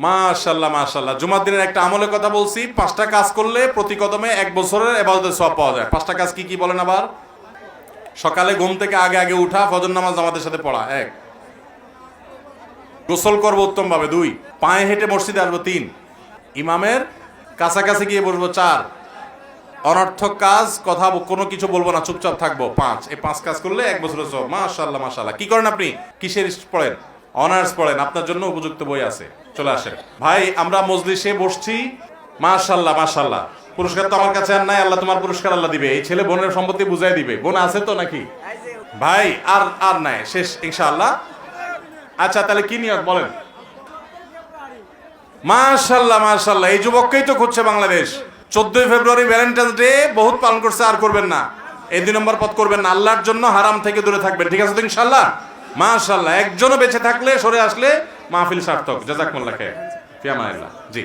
মাশাআল্লাহ মাশাআল্লাহ। জুমার দিনের একটা আমলের কথা বলছি, 5টা কাজ করলে প্রতি কদমে 1 বছরের ইবাদতের সওয়াব পাওয়া যায়। 5টা কাজ কি কি বলেন আবার? সকালে ঘুম থেকে আগে আগে উঠা, ফজর নামাজ জামাতের সাথে পড়া 1, গোসল করব উত্তম ভাবে 2, পায়ে হেঁটে মসজিদে আসবো 3, ইমামের কাছাকাছি গিয়ে বসবো 4, অনর্থক কাজ কথা কোনো কিছু বলবো না, চুপচাপ থাকবো 5। এই 5 কাজ করলে 1 বছরের সওয়াব। মাশাআল্লাহ মাশাআল্লাহ। কি করেন আপনি? কিসের পড়েন? অনার্স পড়েন। আপনার জন্য উপযুক্ত বই আছে, চলে আসেন ভাই। আমরা মজলিসে বসছি, মাশাআল্লাহ মাশাআল্লাহ। পুরস্কার তো আমার কাছে আর নাই, আল্লাহ তোমার পুরস্কার আল্লাহ দিবে। এই ছেলে বোনের সম্পত্তি বুঝাই দিবে। বোন আছে তো নাকি ভাই? আর নাই, শেষ ইনশাআল্লাহ। আচ্ছা তাহলে কি নিয়ত বলেন? মাশাআল্লাহ মাশাআল্লাহ। এই যুবককেই তো খুঁজছে বাংলাদেশ। 14ই ফেব্রুয়ারি ভ্যালেন্টাইন্স ডে বহুত পালন করছে, আর করবেন না। এই 2 নম্বর পথ করবেন না। আল্লাহর জন্য হারাম থেকে দূরে থাকবেন, ঠিক আছে তো ইনশাআল্লাহ? মাশাআল্লাহ। একজনও বেঁচে থাকলে, সরে আসলে মাহফিল সার্থক। জাযাকুমুল্লাহ খাইর। ফি আমানিল্লাহ। জি।